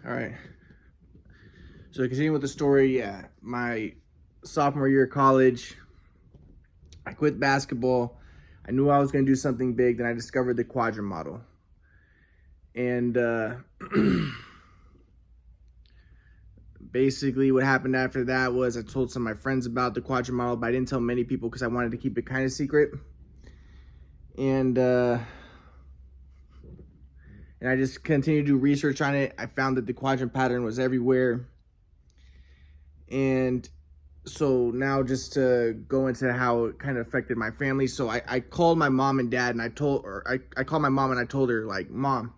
All right. So continuing with the story, yeah, my sophomore year of college, I quit basketball. I knew I was going to do something big. Then I discovered the quadrant model. And basically what happened after that was I told some of my friends about the quadrant model, but I didn't tell many people because I wanted to keep it kind of secret. And I just continued to do research on it. I found that the quadrant pattern was everywhere. And so now just to go into how it kind of affected my family. So I called my mom and dad and I called my mom and I told her, like, Mom,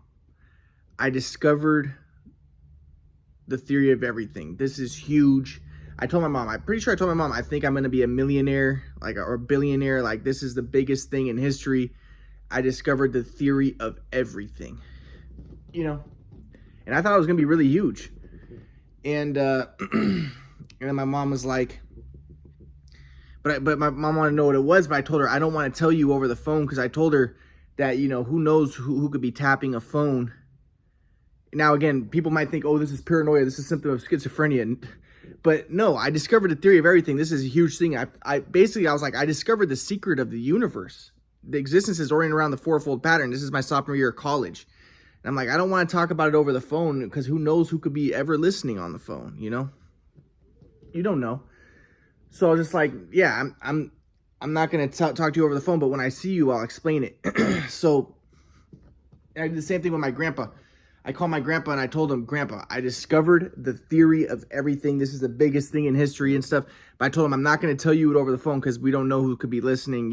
I discovered the theory of everything. This is huge. I told my mom, I'm pretty sure I told my mom, I think I'm going to be a millionaire, or a billionaire. Like, this is the biggest thing in history. I discovered the theory of everything, and I thought it was going to be really huge. And, and then my mom was like, but my mom wanted to know what it was, but I told her, I don't want to tell you over the phone, because I told her that, who knows who could be tapping a phone. Now, again, people might think, oh, this is paranoia, this is a symptom of schizophrenia. But no, I discovered the theory of everything. This is a huge thing. I was like, I discovered the secret of the universe. The existence is oriented around the fourfold pattern. This is my sophomore year of college. And I'm like, I don't want to talk about it over the phone, because who knows who could be ever listening on the phone, You don't know. So I was just like, yeah, I'm not going to talk to you over the phone, but when I see you, I'll explain it. So I did the same thing with my grandpa. I called my grandpa and I told him, Grandpa, I discovered the theory of everything. This is the biggest thing in history and stuff. But I told him, I'm not going to tell you it over the phone because we don't know who could be listening,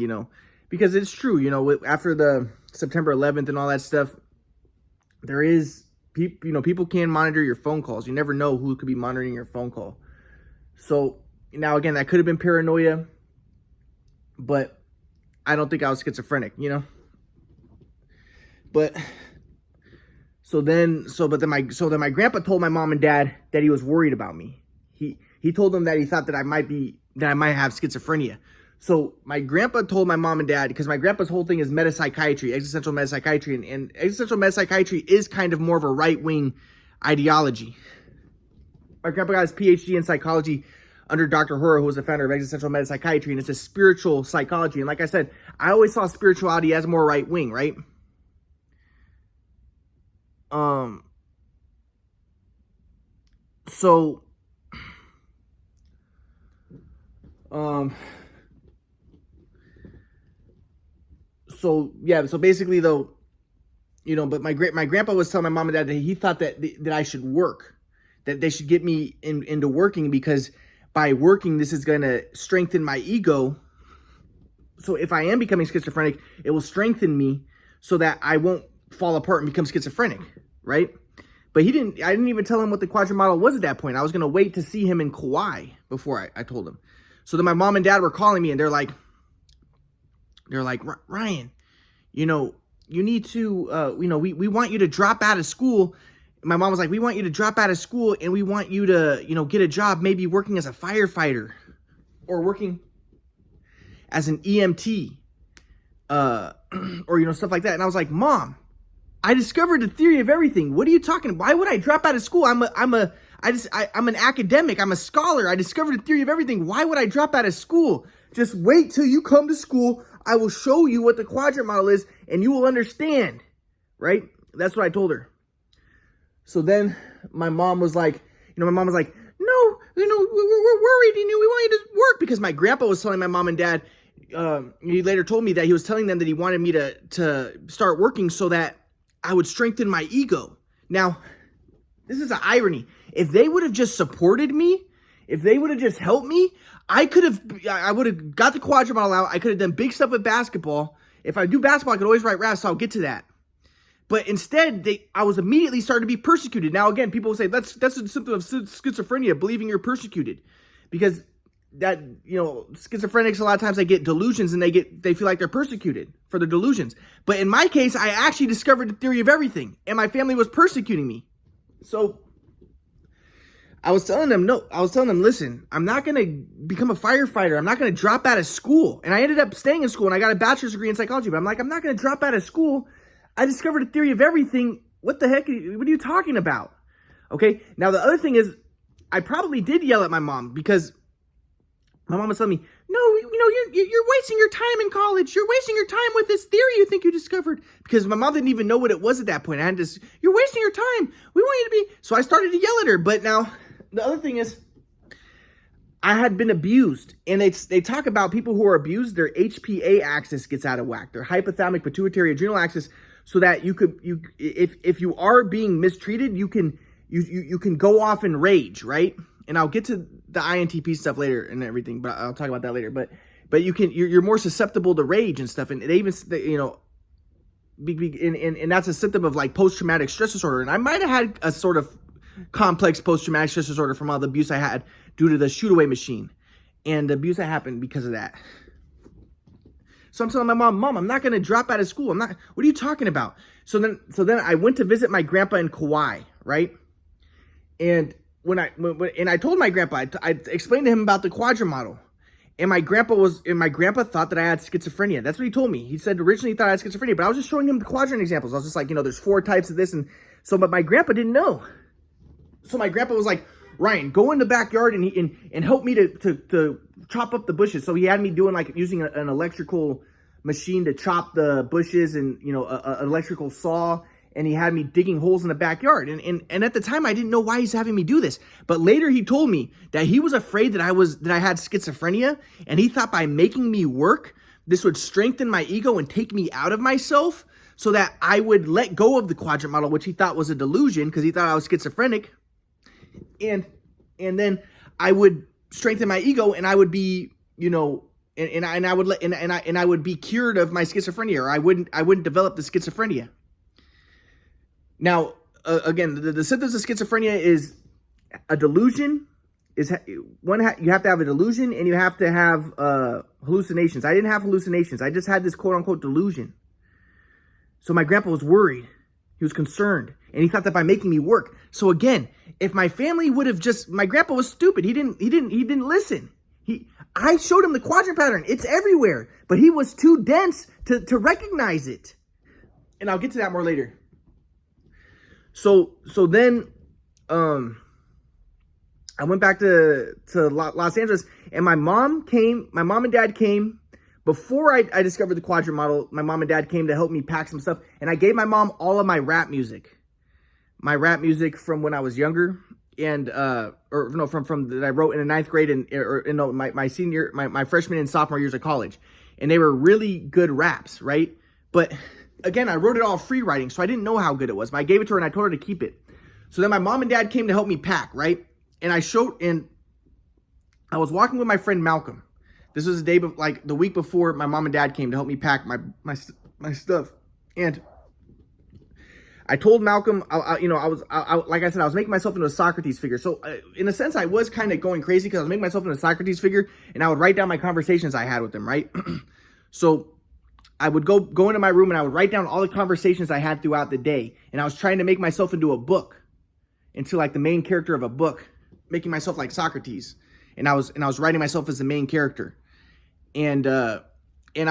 because it's true, after the September 11th and all that stuff, there is people, people can monitor your phone calls. You never know who could be monitoring your phone call. So now, again, that could have been paranoia, but I don't think I was schizophrenic, But then my grandpa told my mom and dad that he was worried about me. He told them that he thought that I might have schizophrenia. So my grandpa told my mom and dad, because my grandpa's whole thing is metapsychiatry, existential metapsychiatry, and existential metapsychiatry is kind of more of a right-wing ideology. My grandpa got his PhD in psychology under Dr. Horror, who was the founder of existential metapsychiatry, and it's a spiritual psychology. And like I said, I always saw spirituality as more right-wing, right? So basically though, but my grandpa was telling my mom and dad that he thought that I should work, that they should get me into working, because by working, this is going to strengthen my ego. So if I am becoming schizophrenic, it will strengthen me so that I won't fall apart and become schizophrenic, right? But I didn't even tell him what the quadrant model was at that point. I was going to wait to see him in Kauai before I told him. So then my mom and dad were calling me and they're like, Ryan, you need to, we want you to drop out of school. My mom was like, we want you to drop out of school and we want you to, get a job, maybe working as a firefighter or working as an EMT, or, stuff like that. And I was like, Mom, I discovered the theory of everything. What are you talking about? Why would I drop out of school? I'm an academic. I'm a scholar. I discovered the theory of everything. Why would I drop out of school? Just wait till you come to school. I will show you what the quadrant model is and you will understand, right? That's what I told her. So then my mom was like, no, we're worried. We want you to work, because my grandpa was telling my mom and dad, he later told me that he was telling them that he wanted me to start working so that I would strengthen my ego. Now, this is an irony. If they would have just supported me, if they would have just helped me, I would have got the quadrant model out. I could have done big stuff with basketball. If I do basketball, I could always write raps, so I'll get to that. But instead, I was immediately starting to be persecuted. Now, again, people will say that's a symptom of schizophrenia, believing you're persecuted. Because that, schizophrenics, a lot of times they get delusions and they feel like they're persecuted for their delusions. But in my case, I actually discovered the theory of everything, and my family was persecuting me. So I was telling them, listen, I'm not going to become a firefighter. I'm not going to drop out of school. And I ended up staying in school and I got a bachelor's degree in psychology, but I'm like, I'm not going to drop out of school. I discovered a theory of everything. What the heck? What are you talking about? Okay. Now, the other thing is, I probably did yell at my mom because my mom was telling me, no, you're wasting your time in college. You're wasting your time with this theory you think you discovered. Because my mom didn't even know what it was at that point. I had to, you're wasting your time. We want you to be. So I started to yell at her. But now, the other thing is, I had been abused. And they talk about people who are abused, their HPA axis gets out of whack. Their hypothalamic pituitary adrenal axis. So that if you are being mistreated, you can go off in rage, right? And I'll get to the INTP stuff later and everything, but I'll talk about that later. But you're more susceptible to rage and stuff, and they even and that's a symptom of like post-traumatic stress disorder. And I might have had a sort of complex post-traumatic stress disorder from all the abuse I had due to the shoot-away machine, and the abuse that happened because of that. So I'm telling my mom, I'm not going to drop out of school. I'm not. What are you talking about? So then I went to visit my grandpa in Kauai, right? And when I told my grandpa, I explained to him about the quadrant model. And my grandpa thought that I had schizophrenia. That's what he told me. He said originally he thought I had schizophrenia, but I was just showing him the quadrant examples. I was just like, there's 4 types of this. And so, but my grandpa didn't know. So my grandpa was like, Ryan, go in the backyard and help me to chop up the bushes. So he had me doing like using an electrical machine to chop the bushes and, an electrical saw. And he had me digging holes in the backyard. And at the time, I didn't know why he's having me do this. But later he told me that he was afraid that I had schizophrenia. And he thought by making me work, this would strengthen my ego and take me out of myself so that I would let go of the quadrant model, which he thought was a delusion because he thought I was schizophrenic. And then I would strengthen my ego and I would be, and I would be cured of my schizophrenia, or I wouldn't develop the schizophrenia. Now, again, the symptoms of schizophrenia is a delusion. You have to have a delusion and you have to have hallucinations. I didn't have hallucinations. I just had this quote unquote delusion. So my grandpa was worried. He was concerned, and he thought that by making me work. So again, if my family would have my grandpa was stupid. He didn't listen. I showed him the quadrant pattern. It's everywhere, but he was too dense to recognize it. And I'll get to that more later. So then, I went back to Los Angeles, and my mom and dad came before I discovered the quadrant model. My mom and dad came to help me pack some stuff, and I gave my mom all of my rap music from when I was younger, and from that I wrote in the 9th grade and my freshman and sophomore years of college, and they were really good raps, right? But again, I wrote it all free writing, so I didn't know how good it was. But I gave it to her and I told her to keep it. So then my mom and dad came to help me pack, right? And I was walking with my friend Malcolm. This was the week before my mom and dad came to help me pack my stuff. And I told Malcolm, I was making myself into a Socrates figure. So in a sense, I was kind of going crazy because I was making myself into a Socrates figure, and I would write down my conversations I had with them, right? So I would go into my room and I would write down all the conversations I had throughout the day. And I was trying to make myself into a book, into like the main character of a book, making myself like Socrates. And I was writing myself as the main character. And I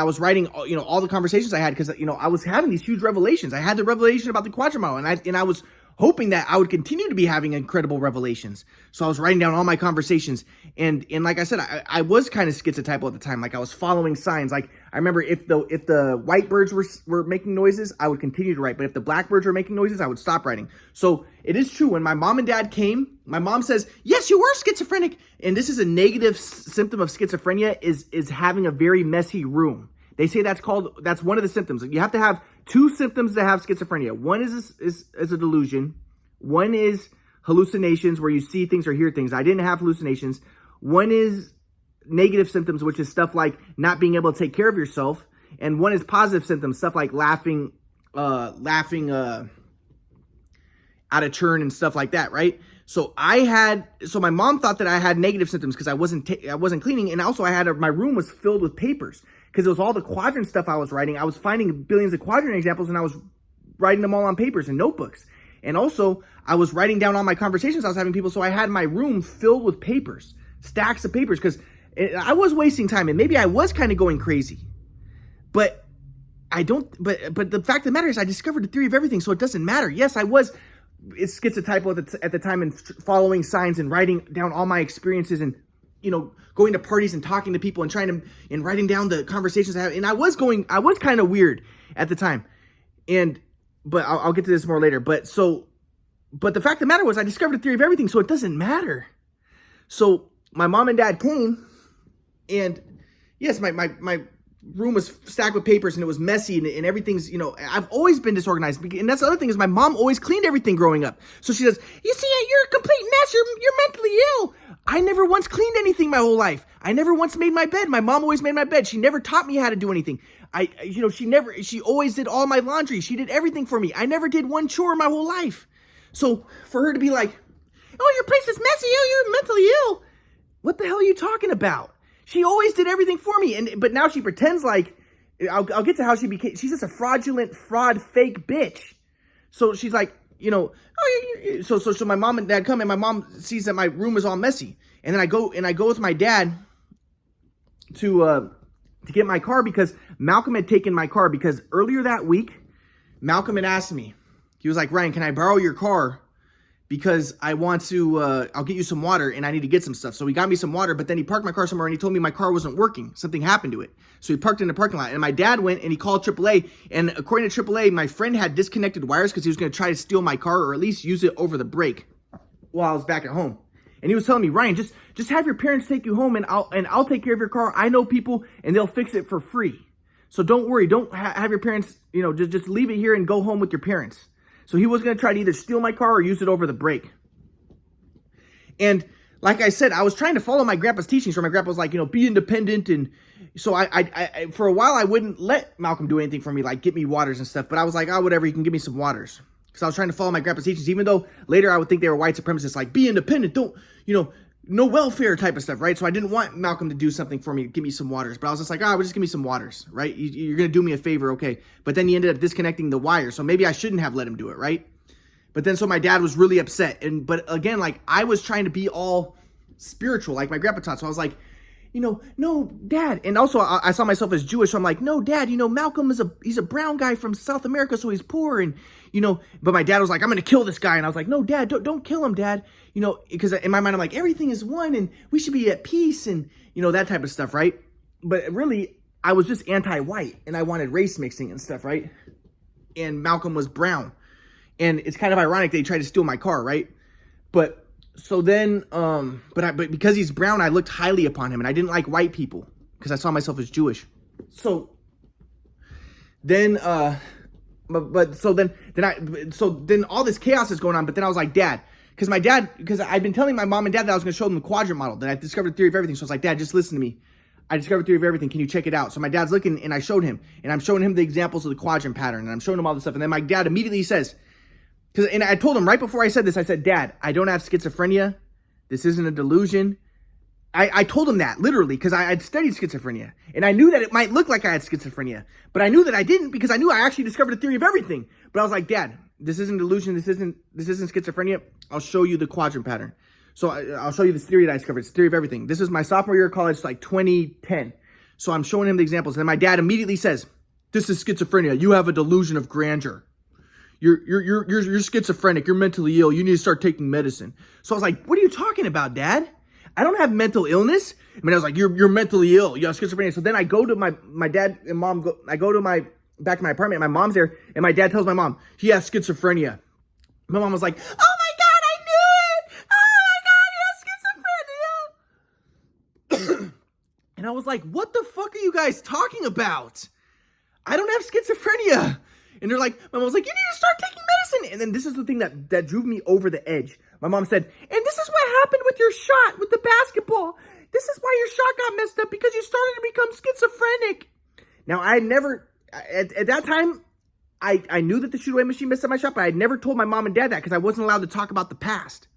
was writing, all the conversations I had because, I was having these huge revelations. I had the revelation about the quadrant model, and I was hoping that I would continue to be having incredible revelations. So I was writing down all my conversations. And like I said, I was kind of schizotypal at the time. Like I was following signs. Like I remember if the white birds were making noises, I would continue to write. But if the black birds were making noises, I would stop writing. So it is true. When my mom and dad came, my mom says, yes, you were schizophrenic. And this is a negative symptom of schizophrenia is having a very messy room. They say that's one of the symptoms. You have to have 2 symptoms to have schizophrenia. One is a delusion. One is hallucinations where you see things or hear things. I didn't have hallucinations. One is negative symptoms, which is stuff like not being able to take care of yourself. And one is positive symptoms, stuff like laughing out of turn and stuff like that, right? So my mom thought that I had negative symptoms because I wasn't cleaning, and also my room was filled with papers because it was all the quadrant stuff I was writing. I was finding billions of quadrant examples, and I was writing them all on papers and notebooks. And also, I was writing down all my conversations I was having with people, so I had my room filled with papers, stacks of papers, because I was wasting time, and maybe I was kind of going crazy. But the fact of the matter is I discovered the theory of everything, so it doesn't matter. Yes, I was it's schizotypal at the time and following signs and writing down all my experiences and, going to parties and talking to people and writing down the conversations I had. And I was kind of weird at the time. But I'll get to this more later. But the fact of the matter was I discovered a theory of everything, so it doesn't matter. So my mom and dad came, and yes, my room was stacked with papers and it was messy and everything's, I've always been disorganized. And that's the other thing is my mom always cleaned everything growing up. So she says, you see, you're a complete mess. You're mentally ill. I never once cleaned anything my whole life. I never once made my bed. My mom always made my bed. She never taught me how to do anything. She always did all my laundry. She did everything for me. I never did one chore my whole life. So for her to be like, oh, your place is messy. Oh, you're mentally ill. What the hell are you talking about? She always did everything for me, but now she pretends like, I'll get to how she's just a fraud, fake bitch. So she's like, so my mom and dad come, and my mom sees that my room is all messy, and then I go with my dad to get my car because Malcolm had taken my car because earlier that week, Malcolm had asked me, he was like, Ryan, can I borrow your car? Because I want to, I'll get you some water and I need to get some stuff. So he got me some water, but then he parked my car somewhere and he told me my car wasn't working. Something happened to it. So he parked in the parking lot and my dad went and he called AAA. And according to AAA, my friend had disconnected wires because he was going to try to steal my car or at least use it over the break while I was back at home. And he was telling me, Ryan, just have your parents take you home and I'll take care of your car. I know people and they'll fix it for free. So don't worry. Don't have your parents, just leave it here and go home with your parents. So he was going to try to either steal my car or use it over the break. And like I said, I was trying to follow my grandpa's teachings where my grandpa was like, be independent. And so I for a while, I wouldn't let Malcolm do anything for me, like get me waters and stuff. But I was like, whatever, you can give me some waters. Because I was trying to follow my grandpa's teachings, even though later I would think they were white supremacists, like be independent, don't, no welfare type of stuff, right? So I didn't want Malcolm to do something for me, give me some waters. But I was just like, just give me some waters, right? You're going to do me a favor, okay? But then he ended up disconnecting the wire. So maybe I shouldn't have let him do it, right? But then so my dad was really upset. But again, like I was trying to be all spiritual, like my grandpa taught. So I was like, no, Dad. And also I saw myself as Jewish. So I'm like, no, Dad, Malcolm he's a brown guy from South America. So he's poor. And, but my dad was like, I'm going to kill this guy. And I was like, no, Dad, don't kill him, Dad. Because in my mind, I'm like, everything is one and we should be at peace and, that type of stuff, right? But really, I was just anti-white and I wanted race mixing and stuff, right? And Malcolm was brown. And it's kind of ironic that he tried to steal my car, right? But so then, but because he's brown, I looked highly upon him and I didn't like white people because I saw myself as Jewish. So then, so then all this chaos is going on. But then I was like, Dad, because I'd been telling my mom and dad that I was going to show them the quadrant model, that I discovered the theory of everything. So I was like, Dad, just listen to me. I discovered the theory of everything. Can you check it out? So my dad's looking and I showed him and I'm showing him the examples of the quadrant pattern and I'm showing him all this stuff. And then my dad immediately says, and I told him right before I said this, I said, Dad, I don't have schizophrenia. This isn't a delusion. I told him that literally because I had studied schizophrenia and I knew that it might look like I had schizophrenia, but I knew that I didn't because I knew I actually discovered a theory of everything. But I was like, Dad, this isn't delusion. This isn't schizophrenia. I'll show you the quadrant pattern. So I'll show you this theory that I discovered. It's the theory of everything. This is my sophomore year of college, like 2010. So I'm showing him the examples. And my dad immediately says, this is schizophrenia. You have a delusion of grandeur. You're schizophrenic. You're mentally ill. You need to start taking medicine. So I was like, what are you talking about, Dad? I don't have mental illness. I was like, you're mentally ill. You have schizophrenia. So then I go to my dad and mom. I go to back to my apartment. And my mom's there. And my dad tells my mom, he has schizophrenia. My mom was like, oh my God, I knew it. Oh my God, he has schizophrenia. And I was like, what the fuck are you guys talking about? I don't have schizophrenia. And they're like, my mom was like, you need to start taking medicine. And then this is the thing that drove me over the edge. My mom said, and this is what happened with your shot, with the basketball. This is why your shot got messed up because you started to become schizophrenic. Now, I had never, at that time, I knew that the shoot away machine messed up my shot, but I had never told my mom and dad that because I wasn't allowed to talk about the past.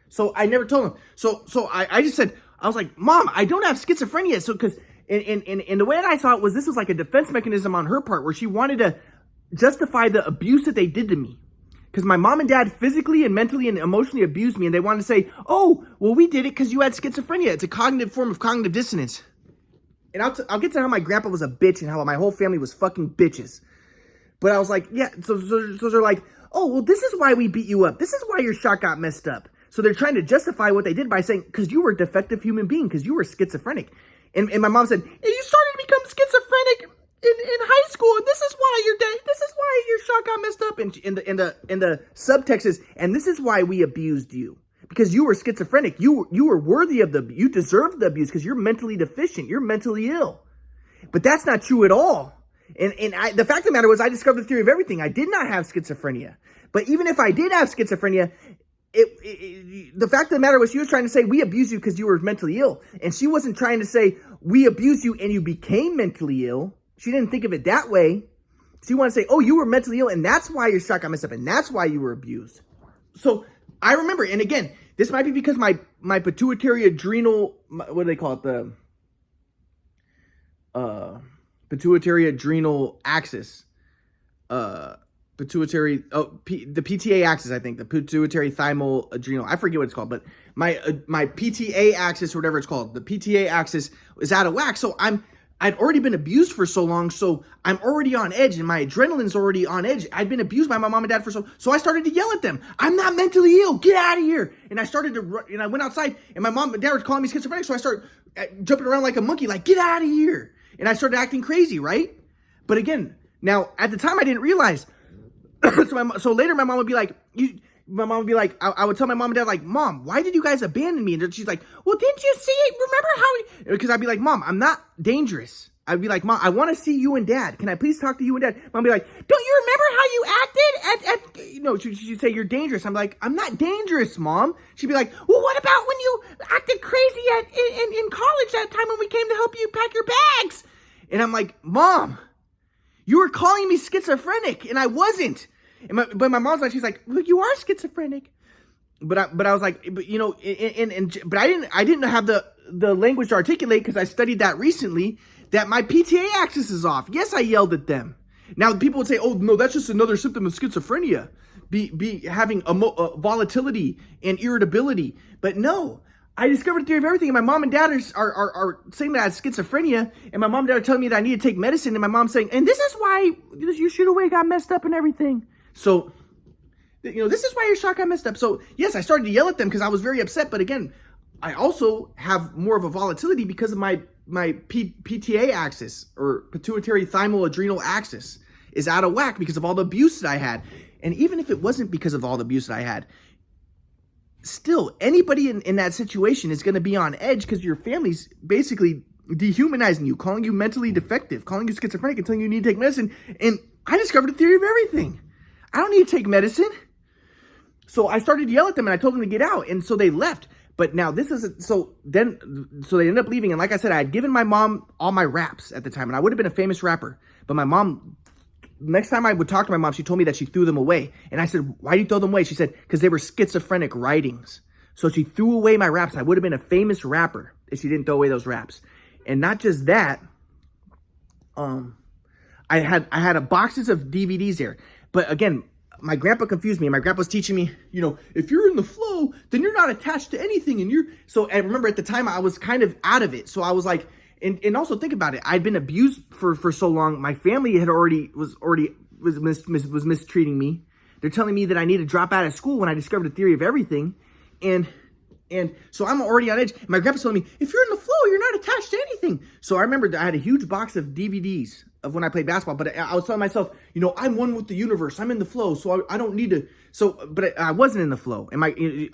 So I never told them. So I just said, I was like, Mom, I don't have schizophrenia. So because in the way that I saw it was this was like a defense mechanism on her part where she wanted to justify the abuse that they did to me. Because my mom and dad physically and mentally and emotionally abused me. And they wanted to say, oh, well, we did it because you had schizophrenia. It's a cognitive form of cognitive dissonance. And I'll get to how my grandpa was a bitch and how my whole family was fucking bitches. But I was like, yeah. So they're like, oh, well, this is why we beat you up. This is why your shot got messed up. So they're trying to justify what they did by saying, because you were a defective human being, because you were schizophrenic. And my mom said, you started to become schizophrenic in high school, and this is why your shot got messed up. And in the subtext is, and this is why we abused you. Because you were schizophrenic. You were worthy of you deserved the abuse because you're mentally deficient. You're mentally ill. But that's not true at all. And the fact of the matter was I discovered the theory of everything. I did not have schizophrenia. But even if I did have schizophrenia, the fact of the matter was she was trying to say we abused you because you were mentally ill. And she wasn't trying to say we abused you and you became mentally ill. She didn't think of it that way. She wanted to say, oh, you were mentally ill and that's why your shot got messed up and that's why you were abused. So I remember, and again, this might be because my pituitary adrenal, what do they call it? The pituitary adrenal axis. The PTA axis, I think. The pituitary thymal adrenal. I forget what it's called, but my PTA axis, or whatever it's called, the PTA axis is out of whack. So I'd already been abused for so long, so I'm already on edge, and my adrenaline's already on edge. I'd been abused by my mom and dad so I started to yell at them. I'm not mentally ill. Get out of here. And I started to run, and I went outside, and my mom and dad were calling me schizophrenic, so I started jumping around like a monkey, like, get out of here. And I started acting crazy, right? But again, now, at the time, I didn't realize. So later, my mom would be like, I would tell my mom and dad, like, Mom, why did you guys abandon me? And she's like, well, didn't you see it? Remember how because I'd be like, Mom, I'm not dangerous. I'd be like, Mom, I want to see you and Dad. Can I please talk to you and Dad? Mom would be like, don't you remember how you acted she'd say, you're dangerous. I'm like, I'm not dangerous, Mom. She'd be like, well, what about when you acted crazy in college that time when we came to help you pack your bags? And I'm like, Mom, you were calling me schizophrenic, and I wasn't. But my mom's like, she's like, look, you are schizophrenic. But I was like, but but I didn't have the language to articulate because I studied that recently, that my PTA axis is off. Yes, I yelled at them. Now people would say, oh no, that's just another symptom of schizophrenia, be having volatility and irritability. But no, I discovered the theory of everything, and my mom and dad are saying that I had schizophrenia, and my mom and dad are telling me that I need to take medicine, and my mom's saying, and this is why your shoot-away got messed up and everything. So, this is why your shot got messed up. So, yes, I started to yell at them because I was very upset, but again, I also have more of a volatility because of my PTA axis, or pituitary thymal adrenal axis, is out of whack because of all the abuse that I had. And even if it wasn't because of all the abuse that I had, still, anybody in that situation is going to be on edge because your family's basically dehumanizing you, calling you mentally defective, calling you schizophrenic, and telling you need to take medicine. And I discovered the theory of everything. I don't need to take medicine. So I started to yell at them, and I told them to get out, and so they left. But now so they ended up leaving, and like I said, I had given my mom all my raps at the time, and I would have been a famous rapper. But my mom, next time I would talk to my mom, she told me that she threw them away. And I said, why do you throw them away? She said, because they were schizophrenic writings. So she threw away my raps. I would have been a famous rapper if she didn't throw away those raps. And not just that, I had a boxes of DVDs there. But again, my grandpa confused me. My grandpa was teaching me, if you're in the flow, then you're not attached to anything. So I remember at the time I was kind of out of it. So I was like, and also think about it. I'd been abused for so long. My family was mistreating me. They're telling me that I need to drop out of school when I discovered the theory of everything. And so I'm already on edge. My grandpa's telling me, if you're in the flow, you're not attached to anything. So I remember I had a huge box of DVDs of when I played basketball, but I was telling myself, I'm one with the universe. I'm in the flow, so I don't need to. But I wasn't in the flow. And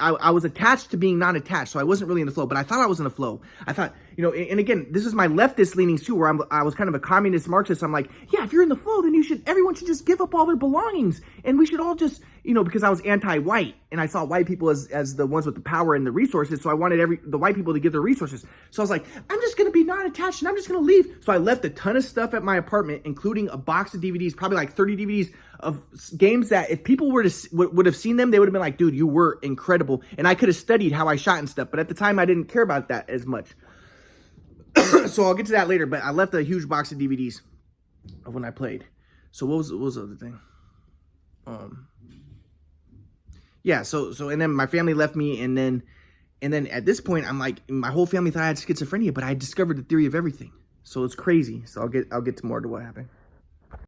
I was attached to being not attached, so I wasn't really in the flow. But I thought I was in the flow. I thought, and again, this is my leftist leanings too, where I was kind of a communist Marxist. I'm like, yeah, if you're in the flow, then everyone should just give up all their belongings, and we should all just, because I was anti-white, and I saw white people as the ones with the power and the resources. So I wanted the white people to give their resources. So I was like, I'm just gonna be not attached, and I'm just gonna leave. So I left a ton of stuff at my apartment, including a box of DVDs, probably like 30 DVDs of games that if people would have seen them, they would have been like, dude, you were incredible. And I could have studied how I shot and stuff. But at the time, I didn't care about that as much. So I'll get to that later. But I left a huge box of DVDs of when I played. So what was the other thing? Yeah, so and then my family left me, and then at this point, I'm like, my whole family thought I had schizophrenia, but I discovered the theory of everything. So it's crazy. So I'll get to more to what happened.